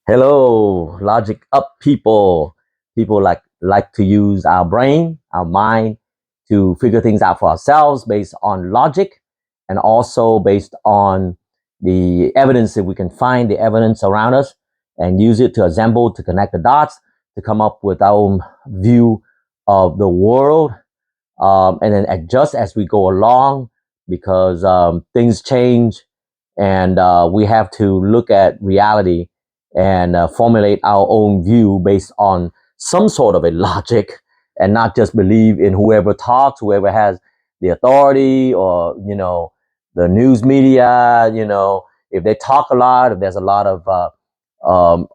Hello, logic up people. People like to use our brain, our mind to figure things out for ourselves based on logic and also based on the evidence that we can find the evidence around us and use it to assemble to connect the dots to come up with our own view of the world and then adjust as we go along because things change and we have to look at reality and formulate our own view based on some sort of a logic and not just believe in whoever talks, whoever has the authority or, the news media, if they talk a lot, if there's a lot of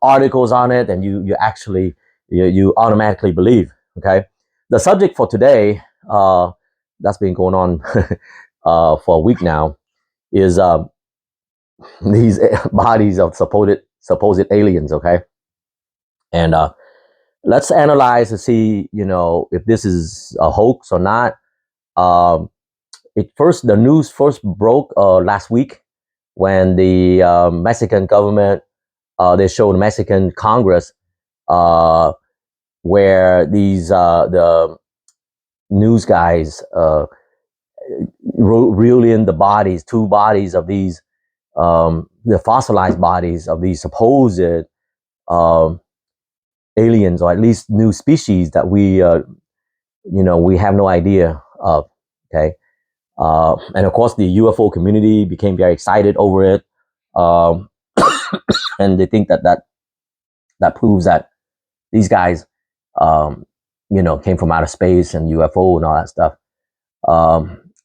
articles on it, then you actually, you automatically believe, okay? The subject for today, that's been going on for a week now, is these bodies of supposed aliens, okay? And let's analyze to see, if this is a hoax or not. Um, the news first broke last week when the Mexican government they showed Mexican Congress uh, where these the news guys reel in the bodies, two bodies of these the fossilized bodies of these supposed um, aliens or at least new species that we have no idea of. Okay, and of course the UFO community became very excited over it, um, and they think that proves that these guys, um, came from outer space and UFO and all that stuff.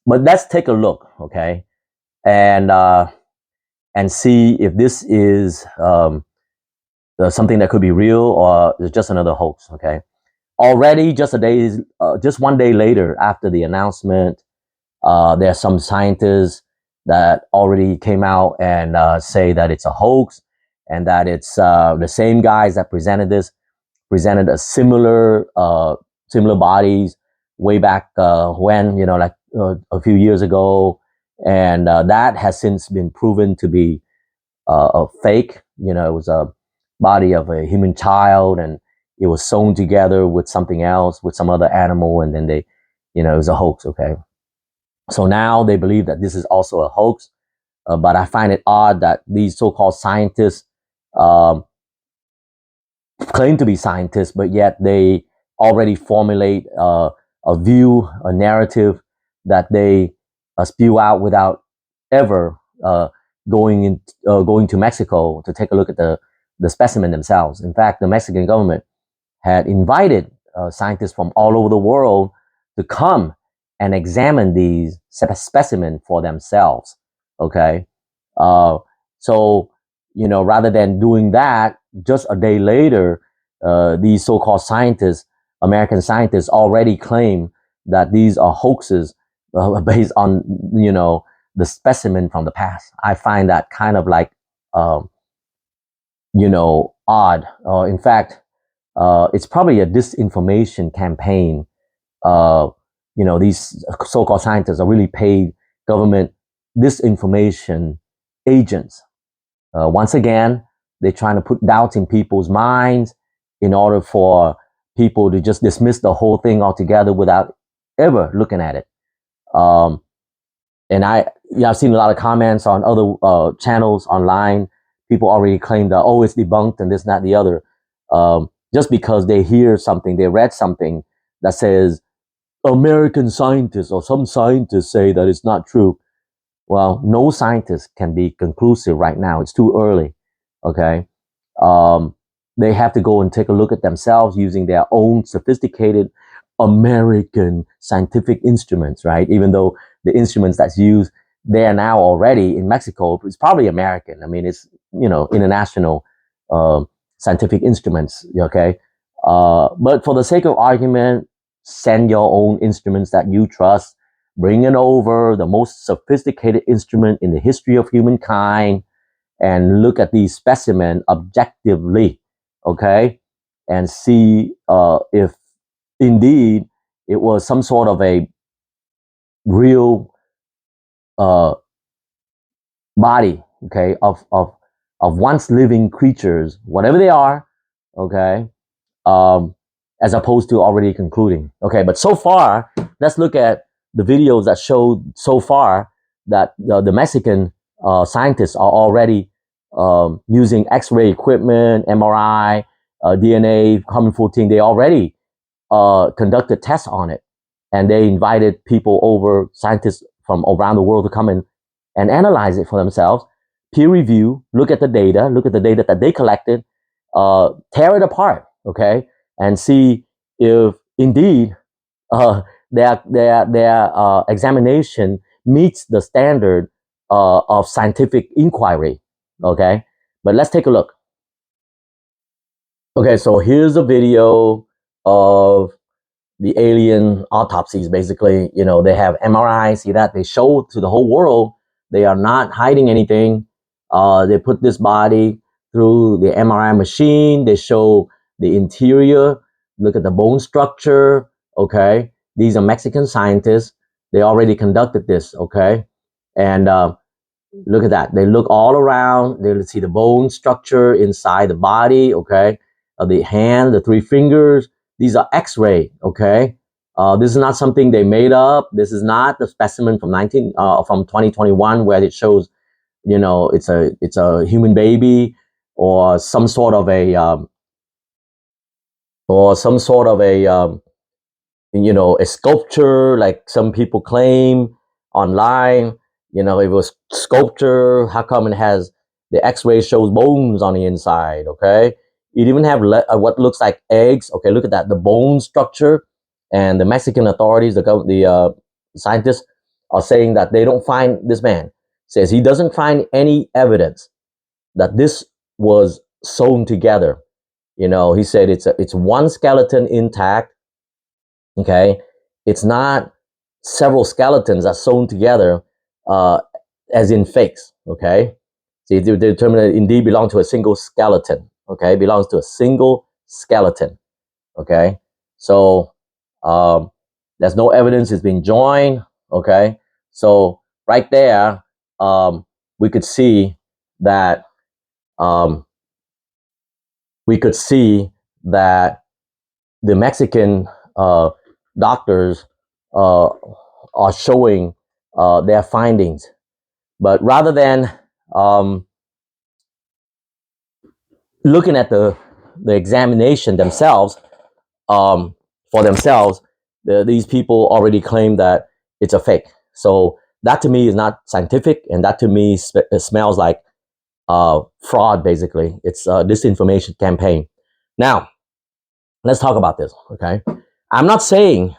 But let's take a look, okay, and and see if this is something that could be real or is just another hoax. Okay, already just one day later after the announcement, there are some scientists that already came out and say that it's a hoax and that it's the same guys that presented a similar bodies way back when, like a few years ago, and that has since been proven to be a fake. It was a body of a human child, and it was sewn together with something else, with some other animal, and then it was a hoax. Okay, so now they believe that this is also a hoax, but I find it odd that these so-called scientists um, claim to be scientists, but yet they already formulate a view, a narrative that they spew out without ever going to Mexico to take a look at the specimen themselves. In fact, the Mexican government had invited scientists from all over the world to come and examine these specimens for themselves. Okay, uh, so rather than doing that, just a day later, these so-called scientists, American scientists, already claim that these are hoaxes based on the specimen from the past. I find that kind of like um, odd. In fact, it's probably a disinformation campaign. Uh, these so-called scientists are really paid government disinformation agents. Once again, they're trying to put doubts in people's minds in order for people to just dismiss the whole thing altogether without ever looking at it. Um, and I've seen a lot of comments on other channels online. People already claim that, oh, it's debunked and this, that, the other. Just because they hear something, they read something that says American scientists or some scientists say that it's not true. Well, no scientist can be conclusive right now. It's too early. Okay. Um, they have to go and take a look at themselves using their own sophisticated American scientific instruments, right? Even though the instruments that's used there now already in Mexico is probably American. I mean, it's, international scientific instruments, okay? But for the sake of argument, send your own instruments that you trust, bring it over, the most sophisticated instrument in the history of humankind, and look at these specimen objectively, okay, and see if indeed it was some sort of a real uh, body, okay, of of once living creatures, whatever they are, okay, as opposed to already concluding. Okay, but so far, let's look at the videos that showed so far that the Mexican scientists are already using X-ray equipment, MRI, DNA, carbon-14. They already conducted tests on it, and they invited people over, scientists from around the world, to come in and analyze it for themselves, peer review, look at the data that they collected, tear it apart, okay, and see if indeed their examination meets the standard of scientific inquiry, okay. But let's take a look. Okay, so here's a video of the alien autopsies. Basically, you know, they have MRI, see that? They show to the whole world. They are not hiding anything. They put this body through the MRI machine. They show the interior, look at the bone structure, okay? These are Mexican scientists. They already conducted this, okay? And look at that. They look all around. They see the bone structure inside the body, okay? The hand, the three fingers. These are X-ray, okay? This is not something they made up. This is not the specimen from 2021 where it shows, you know, it's a human baby or some sort of a you know, a sculpture like some people claim online. You know, it was sculpture. How come it has the X-ray shows bones on the inside? Okay, it even have what looks like eggs. Okay, look at that, the bone structure. And the Mexican authorities, the scientists, are saying that they don't find this man. Says he doesn't find any evidence that this was sewn together. You know, he said it's one skeleton intact. Okay, it's not several skeletons that sewn together, uh, as in fakes. Okay, so they determine that it indeed belongs to a single skeleton. Okay, belongs to a single skeleton. Okay, so there's no evidence it's been joined. Okay, so right there, we could see that um, the Mexican doctors uh, are showing their findings. But rather than looking at the examination themselves, for themselves, these people already claim that it's a fake. So that to me is not scientific, and that to me smells like fraud. Basically, it's a disinformation campaign. Now, let's talk about this. Okay, I'm not saying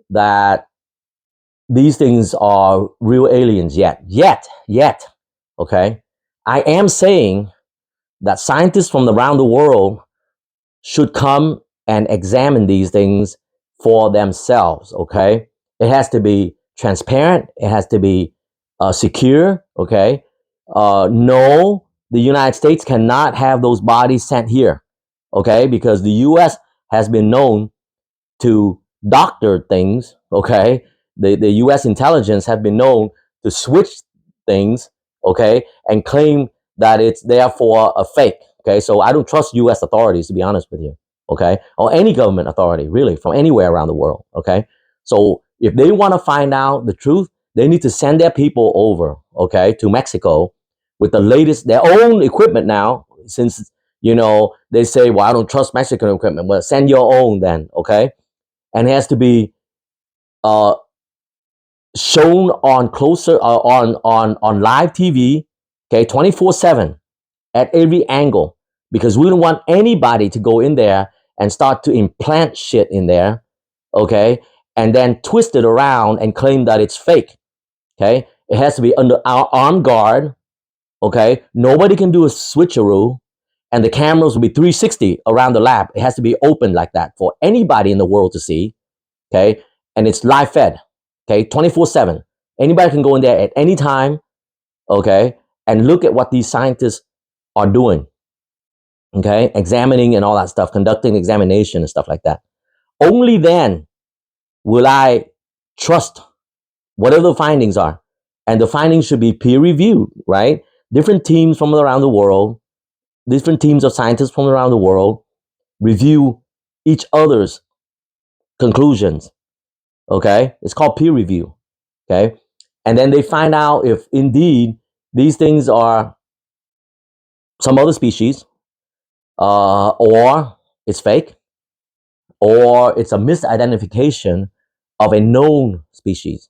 that these things are real aliens yet. Okay, I am saying that scientists from around the world should come and examine these things for themselves. Okay, it has to be transparent. It has to be secure. Okay, no, the United States cannot have those bodies sent here. Okay, because the U.S. has been known to doctor things. Okay, the U.S. intelligence have been known to switch things. Okay, and claim that it's therefore a fake. Okay, so I don't trust U.S. authorities, to be honest with you. Okay, or any government authority really from anywhere around the world. Okay, so if they want to find out the truth, they need to send their people over. Okay, to Mexico with the latest, their own equipment now. Since you know they say, well, I don't trust Mexican equipment. Well, send your own then. Okay, and it has to be uh, shown on on live TV, okay, 24/7 at every angle, because we don't want anybody to go in there and start to implant shit in there, okay, and then twist it around and claim that it's fake. Okay, it has to be under our armed guard. Okay, nobody can do a switcheroo, and the cameras will be 360 around the lab. It has to be open like that for anybody in the world to see. Okay, and it's live fed. Okay, 24/7. Anybody can go in there at any time. Okay, and look at what these scientists are doing. Okay, examining and all that stuff, conducting examination and stuff like that. Only then will I trust whatever the findings are, and the findings should be peer reviewed, right? different teams from around the world, different teams of scientists from around the world review each other's conclusions. Okay, it's called peer review. Okay, and then they find out if indeed these things are some other species, or it's fake, or it's a misidentification of a known species.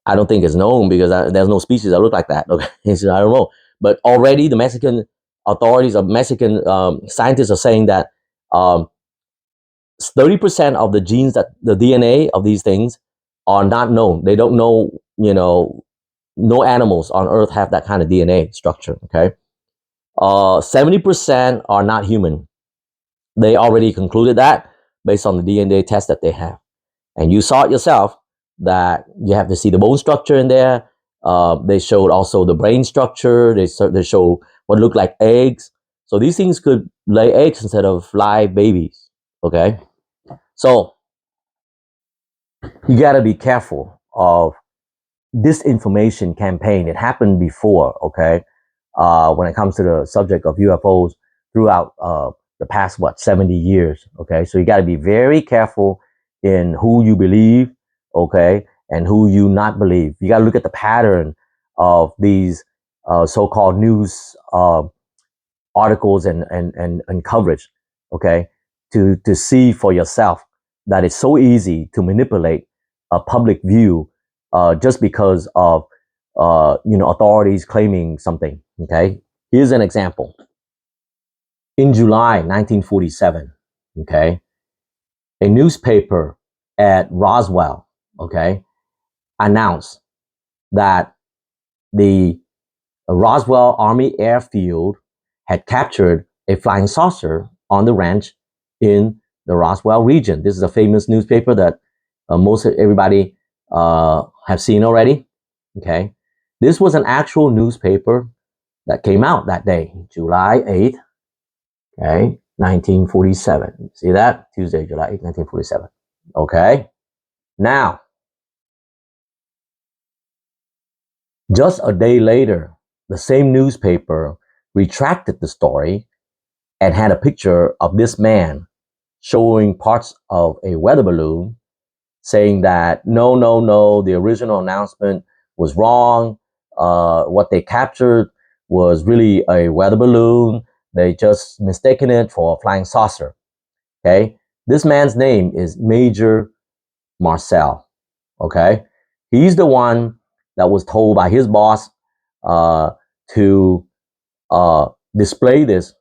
I don't think it's known because there's no species that look like that. Okay, so I don't know. But already the Mexican authorities or Mexican scientists are saying that 30% of the genes, that the DNA of these things are not known. They don't know, no animals on Earth have that kind of DNA structure. Okay. 70% are not human. They already concluded that based on the DNA test that they have. And you saw it yourself that you have to see the bone structure in there. They showed also the brain structure. They show what looked like eggs. So these things could lay eggs instead of live babies. Okay. So you got to be careful of disinformation campaign. It happened before. Okay. When it comes to the subject of UFOs throughout the past, 70 years. Okay. So you got to be very careful in who you believe. Okay. And who you not believe. You got to look at the pattern of these so-called news articles and coverage. Okay. To see for yourself that it's so easy to manipulate a public view just because of authorities claiming something. Okay, here's an example. In July 1947, okay, a newspaper at Roswell, okay, announced that the Roswell Army Airfield had captured a flying saucer on the ranch in the Roswell region. This is a famous newspaper that most everybody have seen already. Okay, this was an actual newspaper that came out that day, July 8th, okay, 1947. See that? Tuesday, July 8th, 1947. Okay, now, just a day later, the same newspaper retracted the story and had a picture of this man showing parts of a weather balloon, saying that no, the original announcement was wrong. What they captured was really a weather balloon. They just mistaken it for a flying saucer. Okay, this man's name is Major Marcel. Okay, he's the one that was told by his boss to display this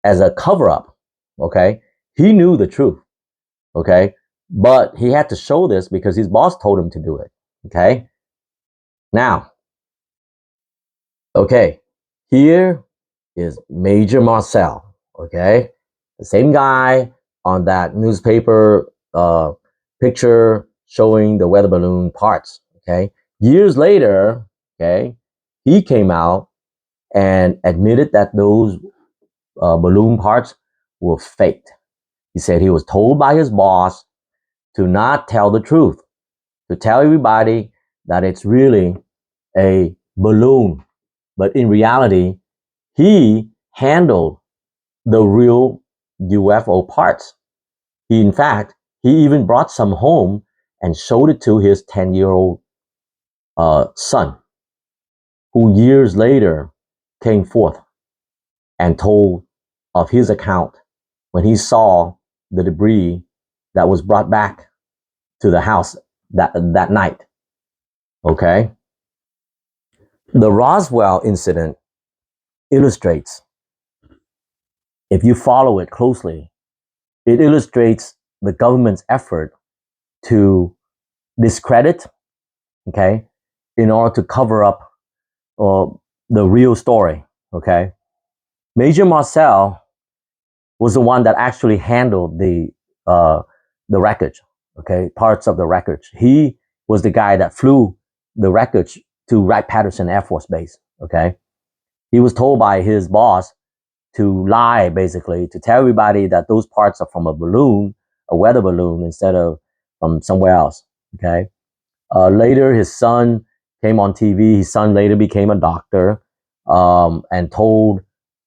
as a cover up. Okay, he knew the truth. Okay, but he had to show this because his boss told him to do it. Okay, now, okay, here is Major Marcel. Okay, the same guy on that newspaper picture showing the weather balloon parts. Okay, years later, okay, he came out and admitted that those balloon parts were faked. He said he was told by his boss to not tell the truth, to tell everybody that it's really a balloon. But in reality, he handled the real UFO parts. In fact, he even brought some home and showed it to his 10-year-old son, who years later came forth and told of his account when he saw the debris that was brought back to the house that night. Okay? The Roswell incident illustrates, if you follow it closely, it illustrates the government's effort to discredit, okay, in order to cover up the real story. Okay? Major Marcel was the one that actually handled the wreckage, okay, parts of the wreckage. He was the guy that flew the wreckage to Wright-Patterson Air Force Base. Okay, he was told by his boss to lie, basically, to tell everybody that those parts are from a balloon, a weather balloon, instead of from somewhere else. Okay, later his son came on TV. His son later became a doctor. and told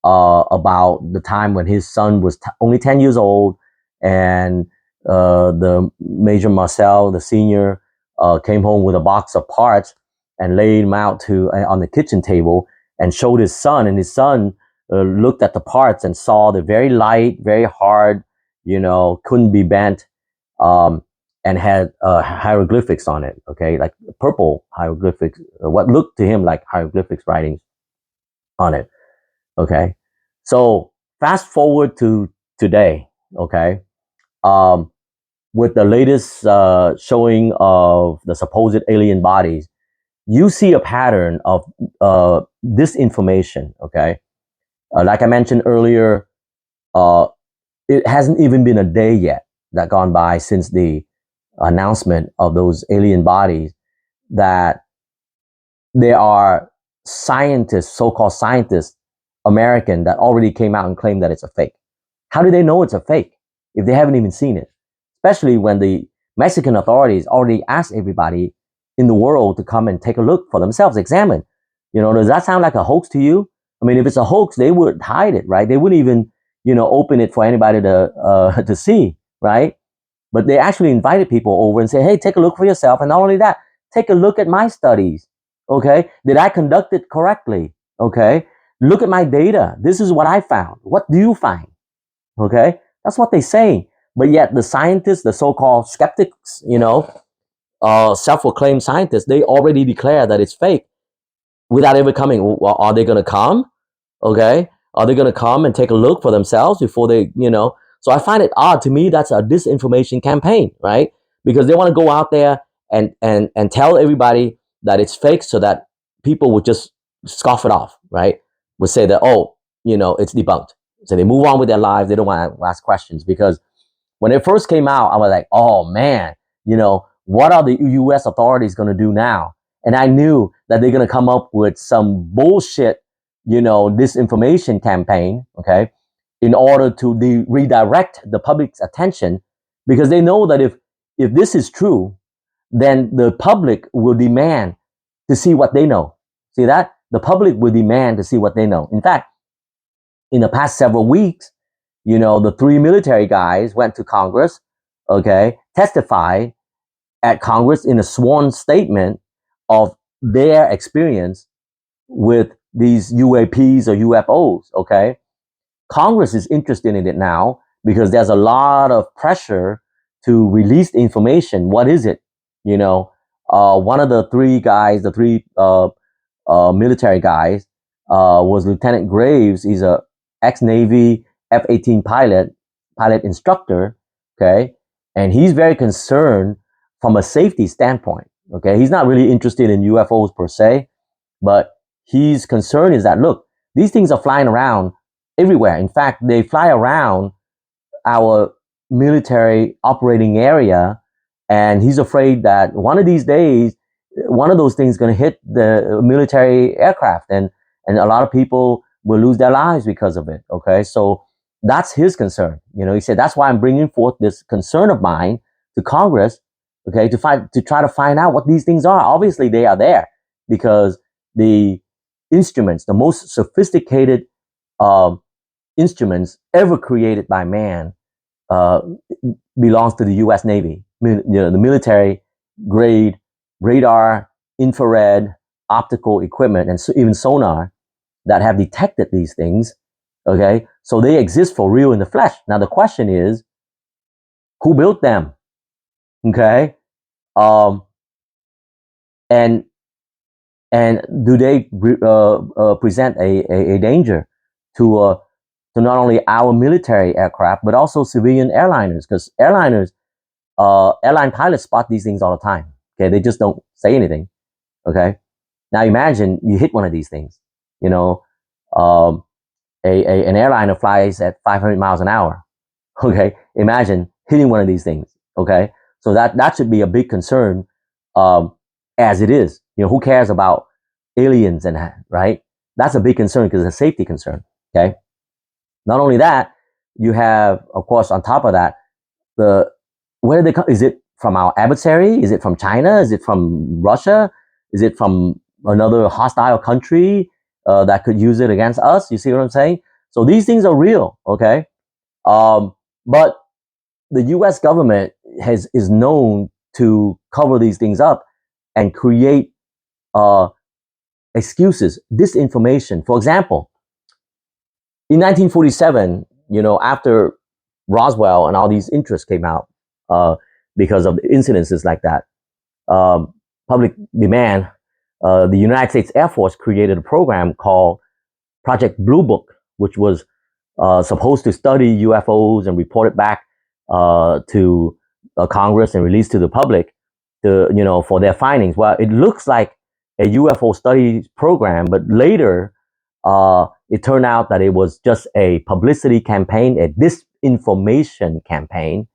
about the time when his son was only 10 years old, and the Major Marcel, the senior, came home with a box of parts and laid them out on the kitchen table and showed his son, and his son looked at the parts and saw the very light, very hard, couldn't be bent, and had hieroglyphics on it, okay, like purple hieroglyphics, what looked to him like hieroglyphics writings on it, okay. So fast forward to today, okay, with the latest showing of the supposed alien bodies, you see a pattern of disinformation, okay. Like I mentioned earlier, it hasn't even been a day yet that gone by since the announcement of those alien bodies that there are scientists, so-called scientists, American, that already came out and claimed that it's a fake. How do they know it's a fake if they haven't even seen it? Especially when the Mexican authorities already asked everybody in the world to come and take a look for themselves, examine. Does that sound like a hoax to you? I mean, if it's a hoax, they would hide it, right? They wouldn't even, open it for anybody to to see, right? But they actually invited people over and said, hey, take a look for yourself. And not only that, take a look at my studies. Okay. Did I conduct it correctly? Okay. Look at my data. This is what I found. What do you find? Okay. That's what they say. But yet the scientists, the so-called skeptics, self-proclaimed scientists, they already declare that it's fake without ever coming. Well, are they going to come? Okay. Are they going to come and take a look for themselves before they, So I find it odd. To me, that's a disinformation campaign, right? Because they want to go out there and tell everybody that it's fake so that people would just scoff it off, right? Would say that, oh, it's debunked. So they move on with their lives. They don't want to ask questions, because when it first came out, I was like, oh man, what are the US authorities going to do now? And I knew that they're going to come up with some bullshit, disinformation campaign, okay, in order to redirect the public's attention, because they know that if this is true, then the public will demand to see what they know. See that? The public will demand to see what they know. In fact, in the past several weeks, the 3 military guys went to Congress, okay, testified at Congress in a sworn statement of their experience with these UAPs or UFOs, okay? Congress is interested in it now because there's a lot of pressure to release the information. What is it? One of the 3 guys, the 3 military guys, was Lieutenant Graves. He's a ex-Navy F-18 pilot instructor, okay? And he's very concerned from a safety standpoint, okay? He's not really interested in UFOs per se, but his concern is that, look, these things are flying around everywhere. In fact, they fly around our military operating area, and he's afraid that one of these days, one of those things is going to hit the military aircraft, and a lot of people will lose their lives because of it, okay? So that's his concern. He said, that's why I'm bringing forth this concern of mine to Congress, okay, to try to find out what these things are. Obviously, they are there because the instruments, the most sophisticated instruments ever created by man, belongs to the U.S. Navy. The military grade radar, infrared, optical equipment, and even sonar that have detected these things. Okay, so they exist for real in the flesh. Now the question is, who built them? Okay, and do they present a danger to not only our military aircraft but also civilian airliners? Because airline pilots spot these things all the time. Okay, they just don't say anything. Okay, now imagine you hit one of these things. An airliner flies at 500 miles an hour. Okay, imagine hitting one of these things. Okay, so that should be a big concern, as it is. Who cares about aliens and that, right? That's a big concern because it's a safety concern. Okay, not only that, you have, of course, on top of that, where they come. Is it from our adversary? Is it from China? Is it from Russia? Is it from another hostile country? that could use it against us. You see what I'm saying? So these things are real, okay? But the U.S. government is known to cover these things up and create excuses, disinformation. For example, in 1947, after Roswell and all these interests came out because of incidences like that, public demand, the United States Air Force created a program called Project Blue Book, which was supposed to study UFOs and report it back to Congress and release to the public for their findings. Well, it looks like a UFO study program, but later it turned out that it was just a publicity campaign, a disinformation campaign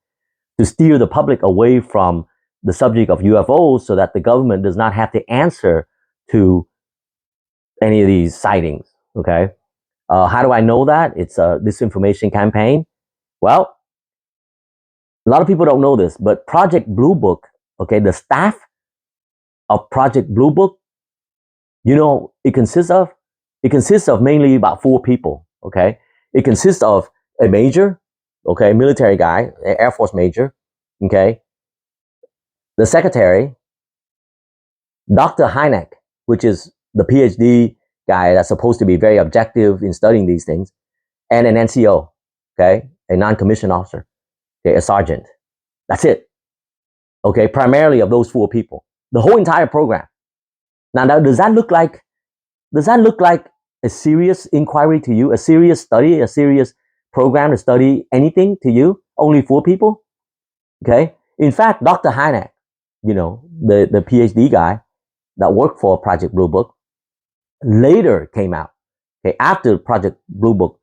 to steer the public away from the subject of UFOs so that the government does not have to answer to any of these sightings. Okay. How do I know that? It's a disinformation campaign. Well, a lot of people don't know this, but Project Blue Book, okay, the staff of Project Blue Book, it consists of mainly about 4 people, okay? It consists of a major, okay, military guy, Air Force major, okay? The secretary, Dr. Hynek, which is the PhD guy that's supposed to be very objective in studying these things, and an NCO, okay, a non-commissioned officer, okay, a sergeant. That's it, okay, primarily of those 4 people, the whole entire program. Now, does that look like a serious inquiry to you, a serious study, a serious program to study anything to you? Only 4 people, okay? In fact, Dr. Hynek, the PhD guy that worked for Project Blue Book, later came out, okay, after Project Blue Book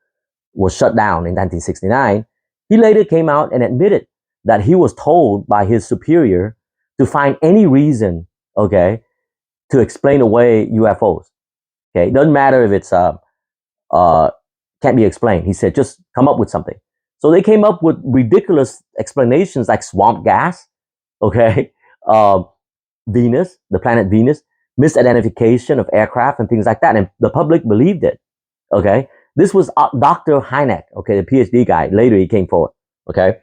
was shut down in 1969, he later came out and admitted that he was told by his superior to find any reason, okay, to explain away UFOs. Okay, it doesn't matter if it's can't be explained. He said, just come up with something. So they came up with ridiculous explanations like swamp gas, okay, Venus, the planet Venus, misidentification of aircraft and things like that. And the public believed it, okay? This was Dr. Hynek, okay, the PhD guy. Later he came forward, okay?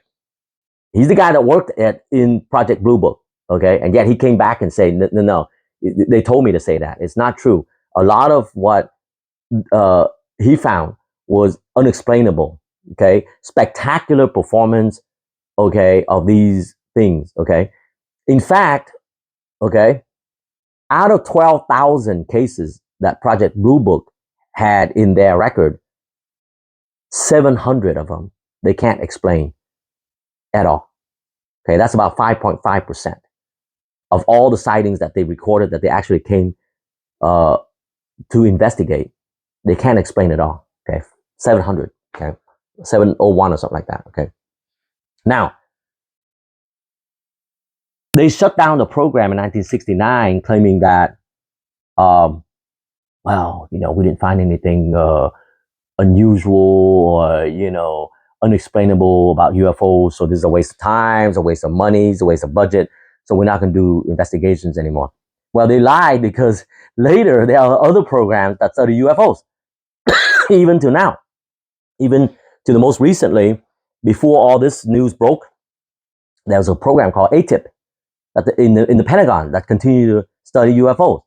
He's the guy that worked in Project Blue Book, okay? And yet he came back and said, no, they told me to say that. It's not true. A lot of what he found was unexplainable, okay? Spectacular performance, okay, of these things, okay? In fact, okay, out of 12,000 cases that Project Blue Book had in their record, 700 of them they can't explain at all. Okay, that's about 5.5% of all the sightings that they recorded that they actually came to investigate. They can't explain it all. Okay, 700. Okay, 701 or something like that. Okay, now they shut down the program in 1969, claiming that, well, we didn't find anything unusual or unexplainable about UFOs. So this is a waste of time, it's a waste of money, it's a waste of budget. So we're not going to do investigations anymore. Well, they lied, because later there are other programs that study UFOs, even to now, even to the most recently, before all this news broke, there was a program called ATIP that in the Pentagon that continued to study UFOs.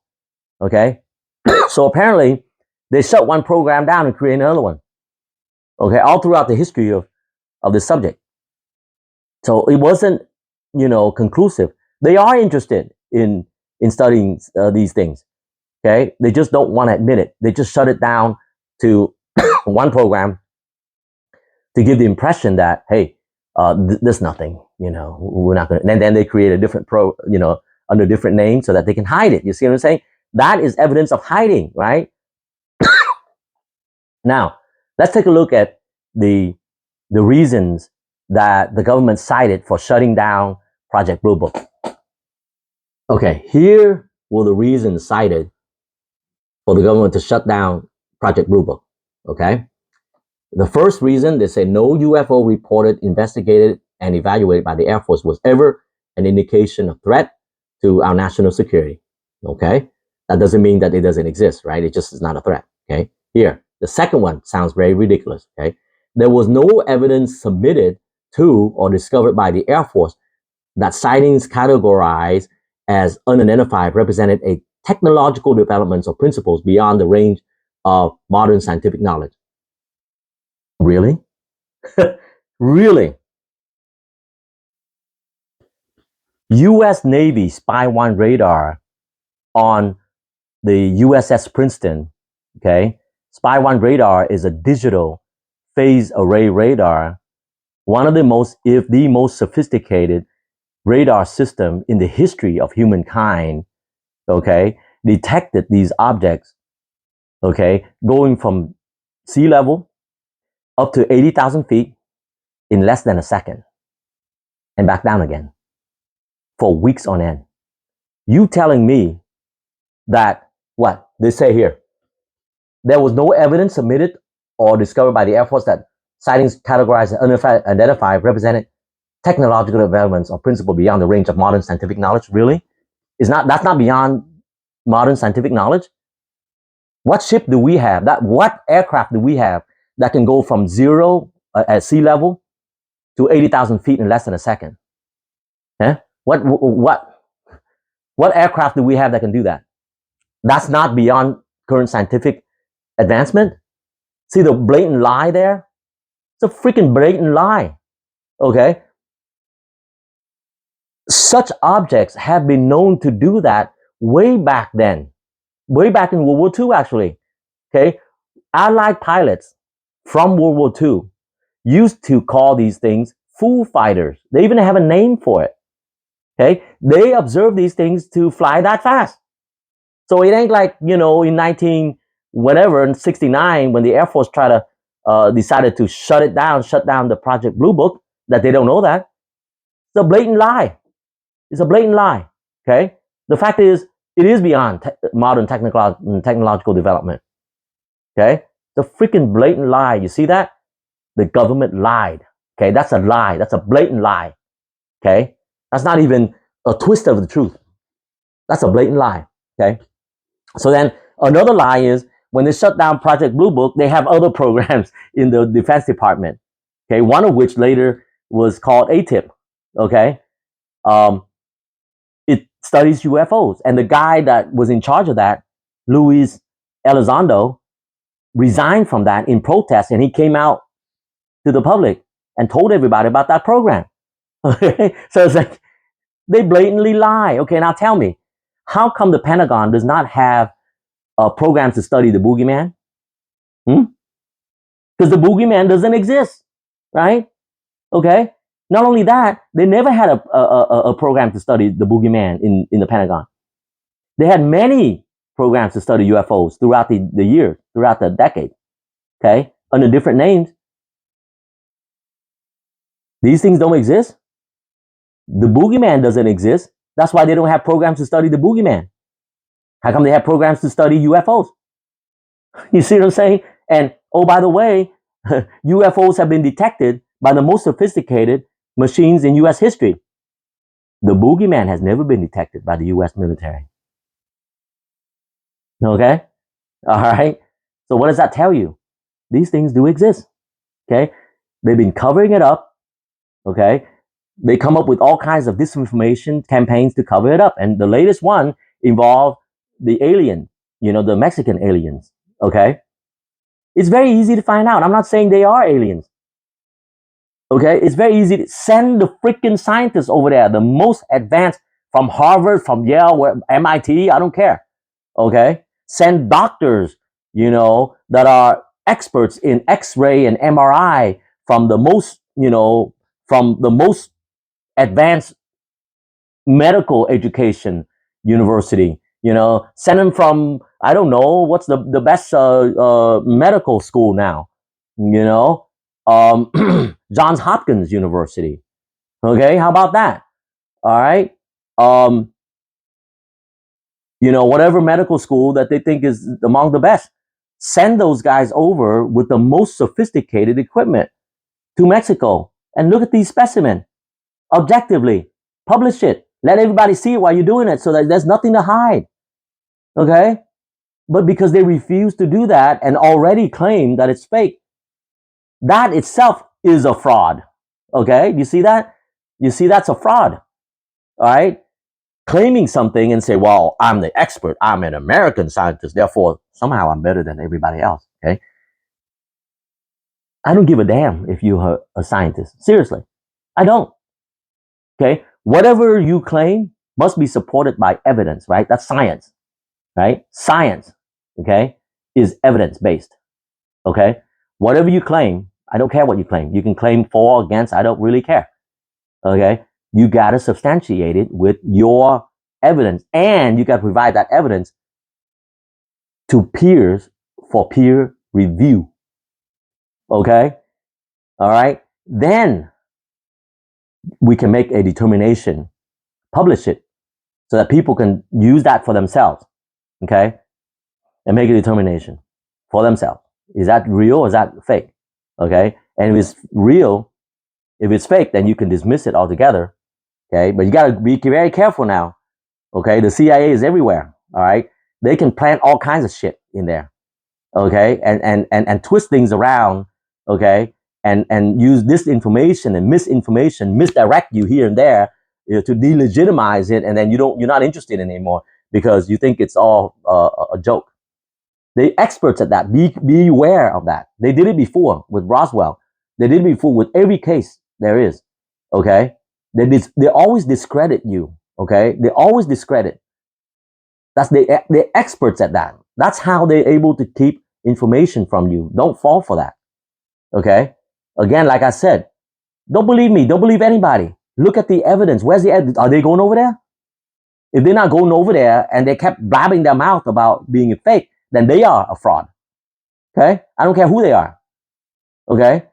Okay, so apparently they shut one program down and create another one. Okay, all throughout the history of this subject. So it wasn't, conclusive. They are interested in studying these things. Okay, they just don't want to admit it. They just shut it down to one program to give the impression that, hey, there's nothing. We're not going to. And then they create a different under different names so that they can hide it. You see what I'm saying? That is evidence of hiding, right? Now, let's take a look at the reasons that the government cited for shutting down Project Blue Book. Okay, here were the reasons cited for the government to shut down Project Blue Book. Okay, the first reason, they say no UFO reported, investigated, and evaluated by the Air Force was ever an indication of threat to our national security. Okay, that doesn't mean that it doesn't exist, right? It just is not a threat. Okay, here, the second one sounds very ridiculous. Okay, there was no evidence submitted to or discovered by the Air Force that sightings categorized as unidentified represented a technological developments or principles beyond the range of modern scientific knowledge. Really? Really? US Navy Spy 1 radar on the USS Princeton, okay? Spy 1 radar is a digital phase array radar, one of the most, if the most sophisticated radar system in the history of humankind, okay? Detected these objects, okay? Going from sea level up to 80,000 feet in less than a second and back down again for weeks on end. You telling me that what they say here, there was no evidence submitted or discovered by the Air Force that sightings categorized and unidentified represented technological developments or principle beyond the range of modern scientific knowledge? Really? That's not beyond modern scientific knowledge? What ship do we have? What aircraft do we have that can go from zero at sea level to 80,000 feet in less than a second? Eh? What aircraft do we have that can do that? That's not beyond current scientific advancement. See the blatant lie there? It's a freaking blatant lie. Okay? Such objects have been known to do that way back then. Way back in World War II, actually. Okay? Allied pilots from World War II used to call these things Foo Fighters. They even have a name for it. Okay? They observe these things to fly that fast. So it ain't like, in 1969, when the Air Force decided to shut down the Project Blue Book, that they don't know that. It's a blatant lie. It's a blatant lie. Okay? The fact is, it is beyond modern technological development. Okay? It's a freaking blatant lie. You see that? The government lied. Okay? That's a lie. That's a blatant lie. Okay? That's not even a twist of the truth. That's a blatant lie. Okay? So then another lie is when they shut down Project Blue Book, they have other programs in the Defense Department. Okay, one of which later was called ATIP. Okay, it studies UFOs, and the guy that was in charge of that, Luis Elizondo, resigned from that in protest, and he came out to the public and told everybody about that program. Okay, so it's like they blatantly lie. Okay, now tell me, how come the Pentagon does not have programs to study the boogeyman? Because the boogeyman doesn't exist, right? Okay. Not only that, they never had a program to study the boogeyman in the Pentagon. They had many programs to study UFOs throughout the years, throughout the decade, okay, under different names. These things don't exist. The boogeyman doesn't exist. That's why they don't have programs to study the boogeyman. How come they have programs to study UFOs? You see what I'm saying? And oh, by the way, UFOs have been detected by the most sophisticated machines in US history. The boogeyman has never been detected by the US military. Okay? All right? So what does that tell you? These things do exist. Okay? They've been covering it up. Okay? They come up with all kinds of disinformation campaigns to cover it up. And the latest one involved the alien, the Mexican aliens. Okay? It's very easy to find out. I'm not saying they are aliens. Okay? It's very easy to send the freaking scientists over there, the most advanced from Harvard, from Yale, MIT, I don't care. Okay? Send doctors, that are experts in X-ray and MRI from the most, advanced medical education university. Send them from, I don't know, what's the best medical school now? Johns Hopkins University. Okay, how about that? All right. Whatever medical school that they think is among the best. Send those guys over with the most sophisticated equipment to Mexico and look at these specimens objectively. Publish it. Let everybody see it while you're doing it so that there's nothing to hide. Okay? But because they refuse to do that and already claim that it's fake, that itself is a fraud. Okay, you see that? You see that's a fraud. All right, claiming something and say, well, I'm the expert, I'm an American scientist, therefore somehow I'm better than everybody else. Okay, I don't give a damn if you're a scientist. Seriously, I don't. Okay, whatever you claim must be supported by evidence, right? That's science, right? Science, okay, is evidence based. Okay, whatever you claim, I don't care what you claim. You can claim for or against, I don't really care. Okay, you got to substantiate it with your evidence, and you got to provide that evidence to peers for peer review. Okay, all right, then we can make a determination, publish it, so that people can use that for themselves. Okay, and make a determination for themselves. Is that real or is that fake? Okay, and if it's real, if it's fake, then you can dismiss it altogether. Okay, but you got to be very careful now. Okay, the CIA is everywhere. All right, they can plant all kinds of shit in there. Okay, and twist things around. Okay, and use disinformation and misinformation, misdirect you here and there, to delegitimize it, and then you're not interested in it anymore because you think it's all a joke. They experts at that. Be aware of that. They did it before with Roswell. They did it before with every case there is. Okay, they always discredit you. Okay, they always discredit. They're experts at that. That's how they're able to keep information from you. Don't fall for that. Okay, again, like I said, don't believe me. Don't believe anybody. Look at the evidence. Where's the evidence? Are they going over there? If they're not going over there and they kept blabbing their mouth about being a fake, then they are a fraud. Okay, I don't care who they are. Okay,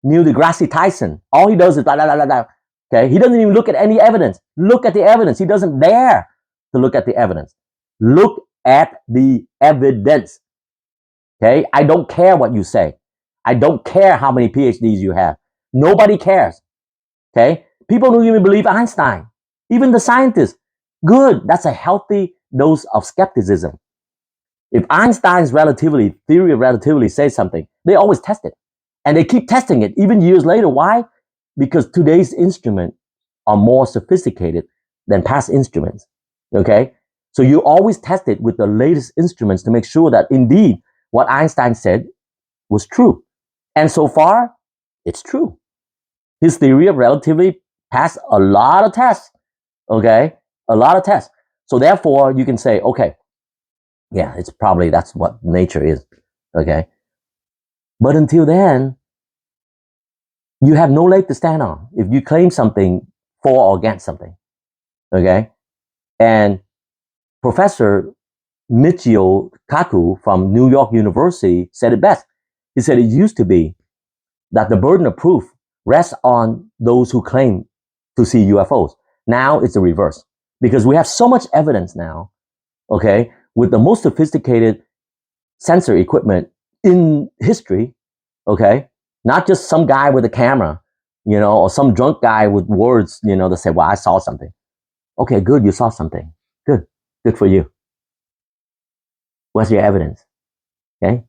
Neil deGrasse Tyson, all he does is blah, blah, blah, blah. Okay, he doesn't even look at any evidence. Look at the evidence. He doesn't dare to look at the evidence. Look at the evidence. Okay, I don't care what you say. I don't care how many PhDs you have. Nobody cares. Okay, people don't even believe Einstein. Even the scientists. Good. That's a healthy dose of skepticism. If Einstein's relativity, theory of relativity says something, they always test it. And they keep testing it even years later. Why? Because today's instruments are more sophisticated than past instruments. Okay? So you always test it with the latest instruments to make sure that indeed what Einstein said was true. And so far, it's true. His theory of relativity passed a lot of tests. Okay? A lot of tests. So therefore, you can say, okay, yeah, it's probably that's what nature is. Okay. But until then, you have no leg to stand on if you claim something for or against something. Okay. And Professor Michio Kaku from New York University said it best. He said it used to be that the burden of proof rests on those who claim to see UFOs. Now it's the reverse because we have so much evidence now, okay, with the most sophisticated sensor equipment in history, okay? Not just some guy with a camera, or some drunk guy with words, to say, well, I saw something. Okay, good, you saw something. Good. Good for you. Where's your evidence? Okay?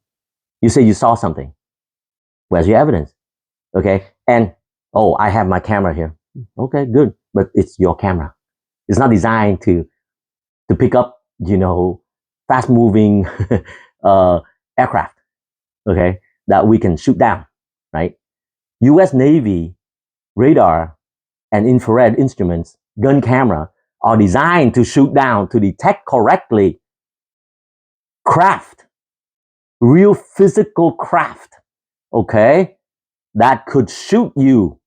You say you saw something. Where's your evidence? Okay? And, oh, I have my camera here. Okay, good. But it's your camera. It's not designed to pick up, fast moving aircraft, okay, that we can shoot down, right? US Navy radar and infrared instruments, gun camera, are designed to shoot down, to detect correctly craft, real physical craft, okay, that could shoot you,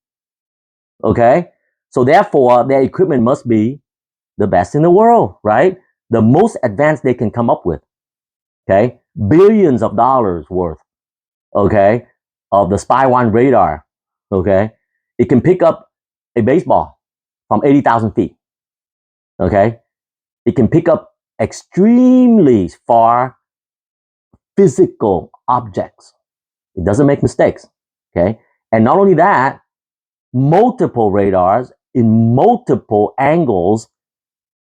okay? So therefore, their equipment must be the best in the world, right? The most advanced they can come up with, okay? Billions of dollars worth, okay, of the Spy 1 radar, okay? It can pick up a baseball from 80,000 feet, okay? It can pick up extremely far physical objects. It doesn't make mistakes, okay? And not only that, multiple radars in multiple angles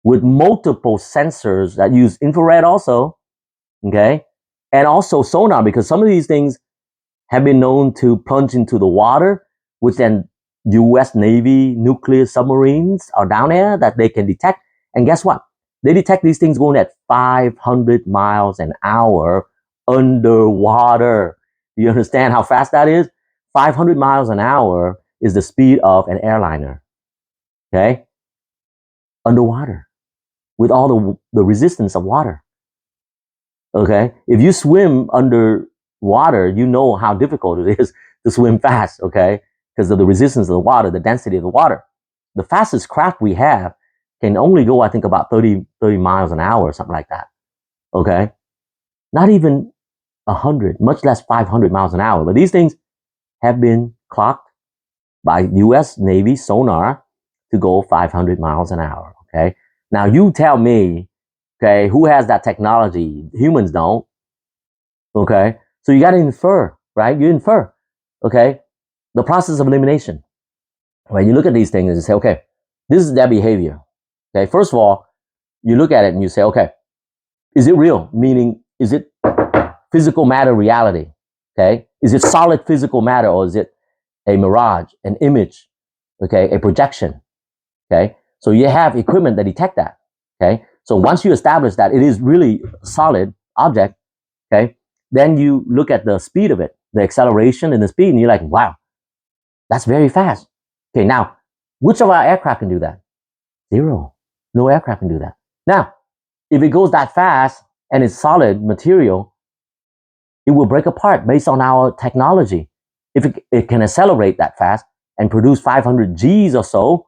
with multiple sensors that use infrared also, Okay. And also sonar, because some of these things have been known to plunge into the water, which then US Navy nuclear submarines are down there that they can detect. And guess what? They detect these things going at 500 miles an hour underwater. Do you understand how fast that is? 500 miles an hour is the speed of an airliner. Okay? Underwater with all the resistance of water. Okay? If you swim underwater, you know how difficult it is to swim fast. Okay? Because of the resistance of the water, the density of the water. The fastest craft we have can only go, I think, about 30 miles an hour or something like that. Okay? Not even 100, much less 500 miles an hour. But these things have been clocked by US Navy sonar to go 500 miles an hour. Okay? Now you tell me, okay, who has that technology? Humans don't. Okay? So you got to infer, right? You infer. Okay? The process of elimination. When you look at these things and you say, okay, this is their behavior. Okay? First of all, you look at it and you say, okay, is it real? Meaning, is it physical matter reality? Okay? Is it solid physical matter, or is it a mirage, an image, okay, a projection? Okay? So you have equipment that detect that. Okay? So once you establish that it is really a solid object, okay, then you look at the speed of it, the acceleration and the speed, and you're like, wow, that's very fast. Okay, now, which of our aircraft can do that? Zero. No aircraft can do that. Now, if it goes that fast and it's solid material, it will break apart based on our technology. If it can accelerate that fast and produce 500 Gs or so,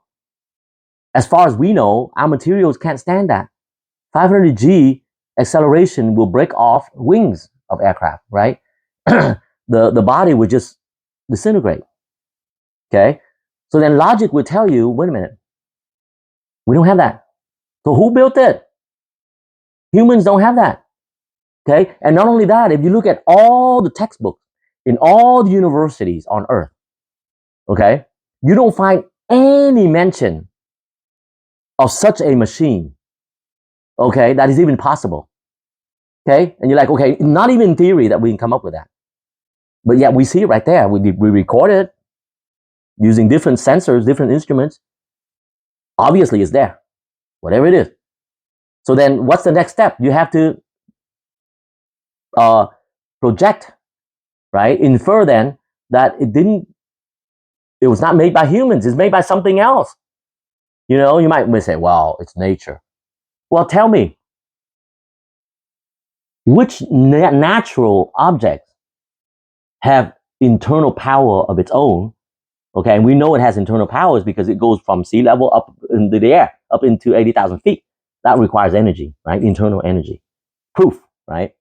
as far as we know, our materials can't stand that. 500 G acceleration will break off wings of aircraft, right? the body would just disintegrate. Okay? So then logic would tell you, wait a minute, we don't have that. So who built it? Humans don't have that. Okay? And not only that, if you look at all the textbooks in all the universities on earth, okay, you don't find any mention of such a machine, okay, that is even possible. Okay? And you're like, okay, not even in theory that we can come up with that. But yet we see it right there. We record it using different sensors, different instruments. Obviously, it's there, whatever it is. So then what's the next step? You have to project, right? Infer then that it was not made by humans. It's made by something else. You know, you might say, well, it's nature. Well, tell me, which natural objects have internal power of its own? Okay, and we know it has internal powers because it goes from sea level up into the air, up into 80,000 feet. That requires energy, right? Internal energy. Proof, right?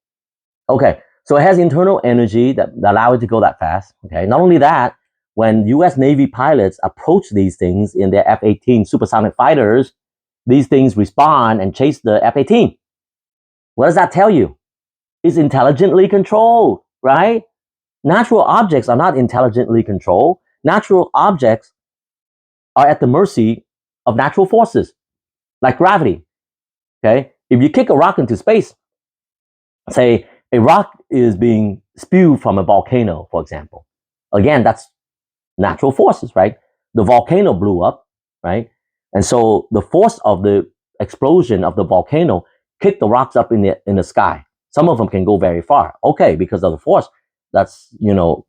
Okay, so it has internal energy that allow it to go that fast. Okay, not only that, when US Navy pilots approach these things in their F-18 supersonic fighters, these things respond and chase the F-18. What does that tell you? It's intelligently controlled, right? Natural objects are not intelligently controlled. Natural objects are at the mercy of natural forces, like gravity. Okay, if you kick a rock into space, say a rock is being spewed from a volcano, for example. Again, that's natural forces, right? The volcano blew up, right? And so the force of the explosion of the volcano kicked the rocks up in the sky. Some of them can go very far. Okay, because of the force that's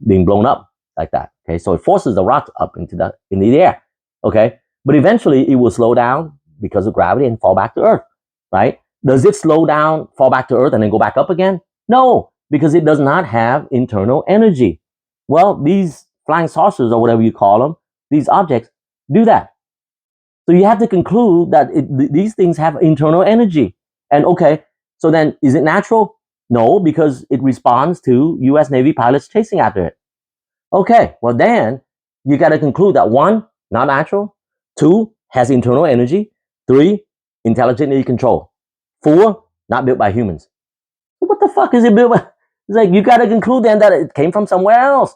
being blown up like that. Okay, so it forces the rocks up into the air. Okay, but eventually it will slow down because of gravity and fall back to Earth, right? Does it slow down, fall back to Earth, and then go back up again? No, because it does not have internal energy. Well, these flying saucers or whatever you call them, these objects do that. So you have to conclude that these things have internal energy. And okay, so then is it natural? No, because it responds to US Navy pilots chasing after it. Okay, well then you got to conclude that one, not natural, two, has internal energy, three, intelligently controlled, four, not built by humans. What the fuck is it built by? It's like you got to conclude then that it came from somewhere else,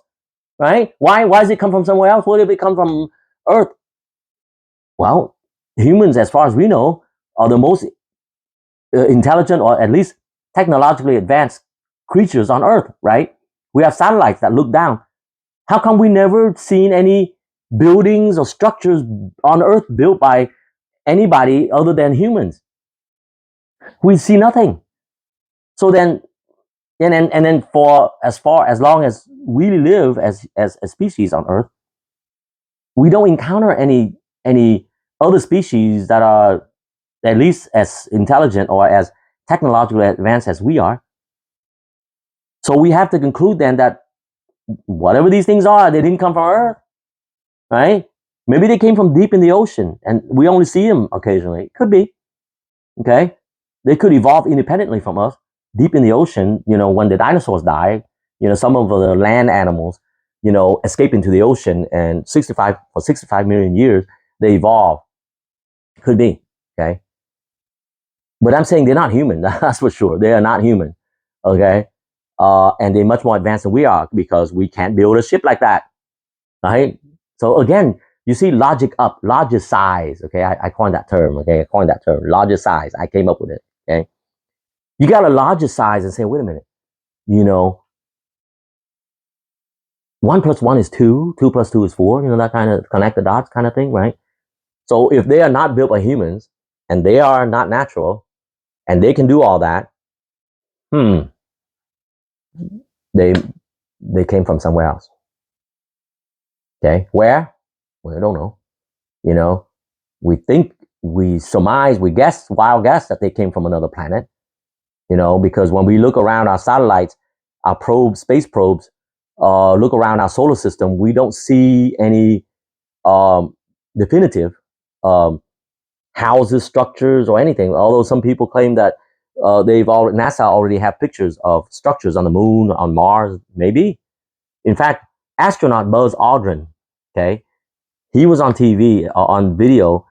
right? Why does it come from somewhere else? What if it come from Earth? Well, humans, as far as we know, are the most intelligent, or at least technologically advanced creatures on Earth, right? We have satellites that look down. How come we never seen any buildings or structures on Earth built by anybody other than humans? We see nothing. So then, and then for as far as long as we live as a species on Earth, we don't encounter any other species that are at least as intelligent or as technologically advanced as we are. So we have to conclude then that whatever these things are, they didn't come from Earth, right? Maybe they came from deep in the ocean and we only see them occasionally. Could be, okay? They could evolve independently from us deep in the ocean, when the dinosaurs died, some of the land animals, escape into the ocean and 65 million years, they evolve. Could be, okay? But I'm saying they're not human, that's for sure. They are not human, okay? And they're much more advanced than we are because we can't build a ship like that, right? So again, you see logic up, larger size, okay? I coined that term, okay? I coined that term, larger size. I came up with it, okay? You got a larger size and say, wait a minute, 1 plus 1 is 2, 2 plus 2 is 4, that kind of connect the dots kind of thing, right? So if they are not built by humans and they are not natural and they can do all that, they came from somewhere else. Okay, where? We don't know. We surmise, we guess, wild guess that they came from another planet. Because when we look around our satellites, our probes, space probes, look around our solar system, we don't see any definitive houses, structures, or anything. Although some people claim that NASA already have pictures of structures on the moon, on Mars, maybe. In fact, astronaut Buzz Aldrin, okay, he was on TV, on video,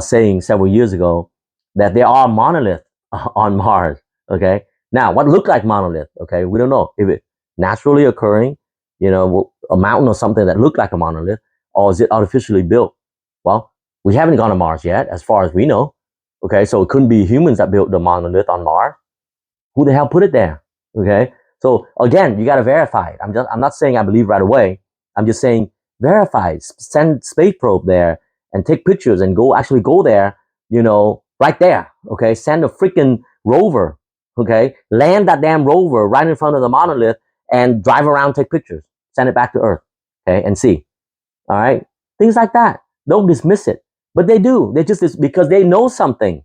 saying several years ago that there are monoliths on Mars. Okay, now what looked like monolith? Okay, we don't know if it naturally occurring, a mountain or something that looked like a monolith, or is it artificially built? Well, we haven't gone to Mars yet, as far as we know. Okay, so it couldn't be humans that built the monolith on Mars. Who the hell put it there? Okay, so again, you got to verify it. I'm not saying I believe right away. I'm just saying verify. Send space probe there and take pictures and actually go there. Right there. Okay, send a freaking rover. Okay, land that damn rover right in front of the monolith and drive around, take pictures, send it back to Earth. Okay, and see. All right, things like that. Don't dismiss it, but they do. They just because they know something,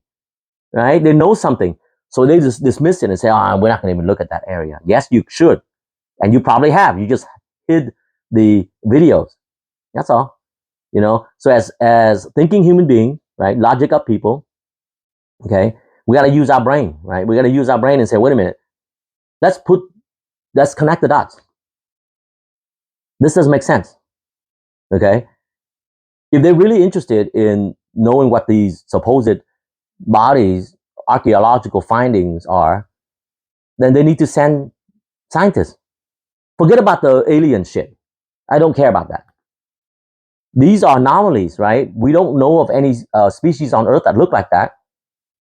right? They know something. So they just dismiss it and say, we're not going to even look at that area. Yes, you should. And you probably have. You just hid the videos. That's all. So as thinking human being, right? Logic up people, okay? We got to use our brain, right? We got to use our brain and say, wait a minute. Let's connect the dots. This doesn't make sense. Okay? If they're really interested in knowing what these supposed bodies, archaeological findings are, then they need to send scientists. Forget about the alien shit. I don't care about that. These are anomalies, right? We don't know of any species on Earth that look like that.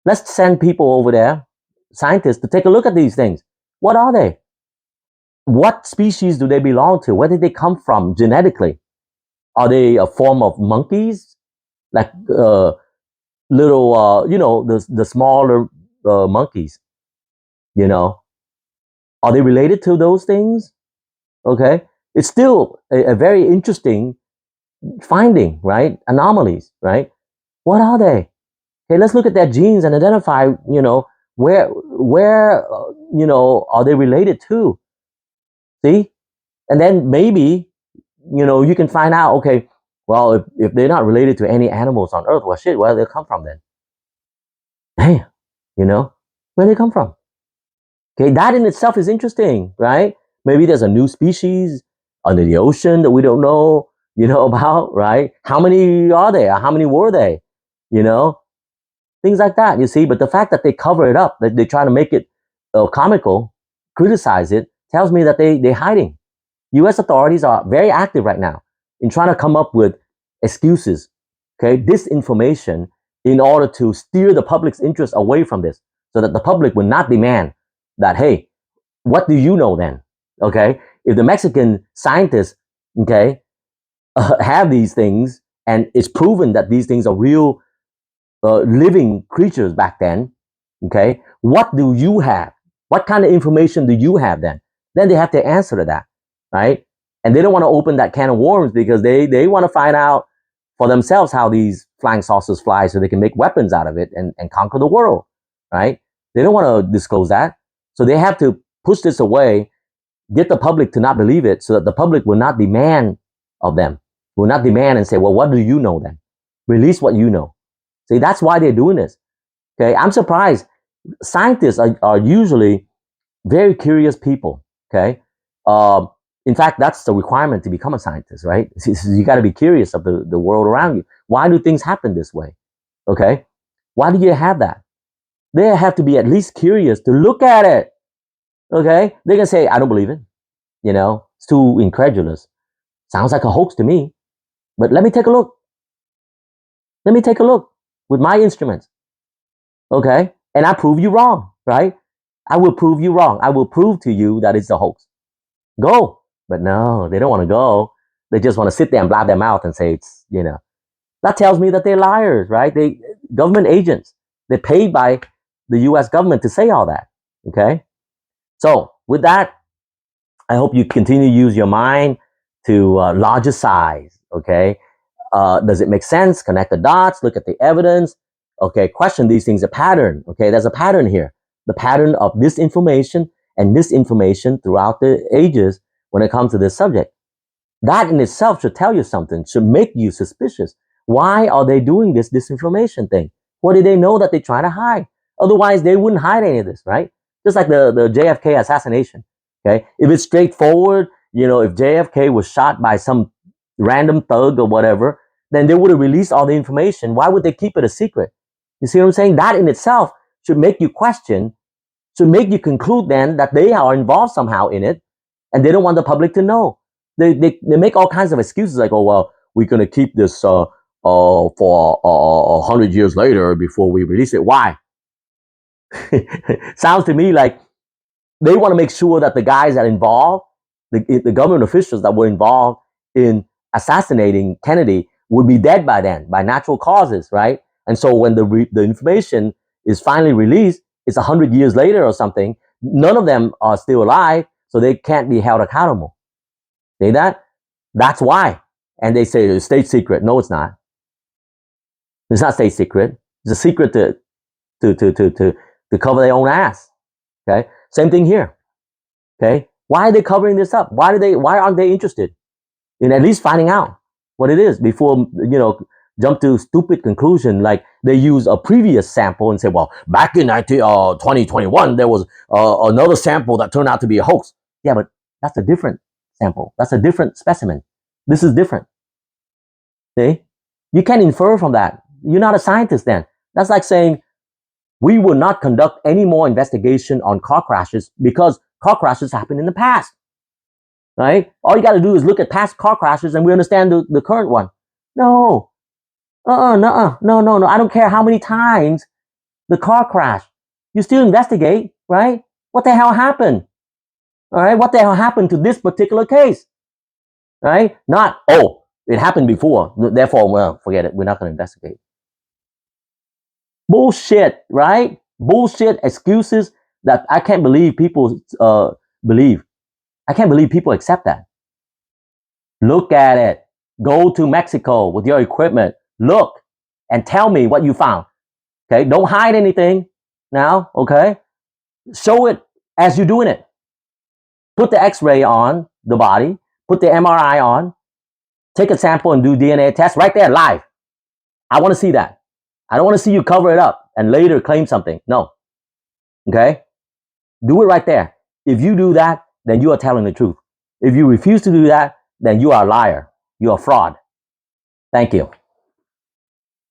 Let's send people over there, scientists, to take a look at these things. What are they? What species do they belong to? Where did they come from genetically? Are they a form of monkeys? Like little, the smaller monkeys, Are they related to those things? Okay. It's still a very interesting finding, right? Anomalies, right? What are they? Okay, let's look at their genes and identify, where, are they related to? See? And then maybe, you can find out, okay, well, if they're not related to any animals on Earth, well, shit, where do they come from then? Hey, where do they come from? Okay, that in itself is interesting, right? Maybe there's a new species under the ocean that we don't know, about, right? How many are there? How many were they? Things like that, you see. But the fact that they cover it up, that they try to make it comical, criticize it, tells me that they're hiding. U.S. authorities are very active right now in trying to come up with excuses, okay, disinformation, in order to steer the public's interest away from this, so that the public will not demand that, hey, what do you know then? Okay, if the Mexican scientists, okay, have these things, and it's proven that these things are real living creatures back then, okay, what do you have? What kind of information do you have then? Then they have to answer to that, right? And they don't want to open that can of worms because they want to find out for themselves how these flying saucers fly so they can make weapons out of it and conquer the world, right? They don't want to disclose that. So they have to push this away, get the public to not believe it so that the public will not demand of them, will not demand and say, well, what do you know then? Release what you know. See, that's why they're doing this. Okay, I'm surprised. Scientists are usually very curious people. Okay, in fact, that's the requirement to become a scientist, right? You got to be curious of the world around you. Why do things happen this way? Okay, why do you have that? They have to be at least curious to look at it. Okay, they can say, I don't believe it. You know, it's too incredulous. Sounds like a hoax to me. But let me take a look. Let me take a look with my instruments. Okay, and I prove you wrong, right? I will prove you wrong. I will prove to you that it's a hoax. Go. But no, they don't want to go. They just want to sit there and blab their mouth and say it's, you know. That tells me that they're liars, right? They government agents. They're paid by the US government to say all that. Okay? So with that, I hope you continue to use your mind to larger size. Okay? Does it make sense? Connect the dots, look at the evidence. Okay, question these things, a pattern. Okay, there's a pattern here. The pattern of disinformation and misinformation throughout the ages when it comes to this subject. That in itself should tell you something, should make you suspicious. Why are they doing this disinformation thing? What do they know that they're trying to hide? Otherwise, they wouldn't hide any of this, right? Just like the JFK assassination. Okay, if it's straightforward, you know, if JFK was shot by some random thug or whatever, then they would have released all the information. Why would they keep it a secret? You see what I'm saying? That in itself should make you question, should make you conclude then that they are involved somehow in it and they don't want the public to know. They make all kinds of excuses like, oh, well, we're going to keep this for 100 years later before we release it. Why? Sounds to me like they want to make sure that the guys that involved, the government officials that were involved in assassinating Kennedy would be dead by then, by natural causes, right? And so when the information is finally released, it's 100 years later or something, none of them are still alive, so they can't be held accountable. See that? That's why. And they say it's state secret. No, it's not. It's not state secret. It's a secret to cover their own ass. Okay? Same thing here. Okay? Why are they covering this up? Why aren't they interested in at least finding out what it is before, you know, jump to stupid conclusion like they use a previous sample and say, well, back in 2021, there was another sample that turned out to be a hoax. Yeah, but that's a different sample. That's a different specimen. This is different. See? You can't infer from that. You're not a scientist then. That's like saying, we will not conduct any more investigation on car crashes because car crashes happened in the past. Right? All you got to do is look at past car crashes and we understand the current one. No. No. I don't care how many times the car crash. You still investigate, right? What the hell happened? All right? What the hell happened to this particular case? Right? Not, oh, it happened before. Therefore, well, forget it. We're not going to investigate. Bullshit, right? Bullshit excuses that I can't believe people believe. I can't believe people accept that. Look at it. Go to Mexico with your equipment. Look and tell me what you found. Okay? Don't hide anything now, okay? Show it as you're doing it. Put the x-ray on the body. Put the MRI on. Take a sample and do DNA test right there live. I want to see that. I don't want to see you cover it up and later claim something. No. Okay? Do it right there. If you do that, then you are telling the truth. If you refuse to do that, then you are a liar. You are a fraud. Thank you.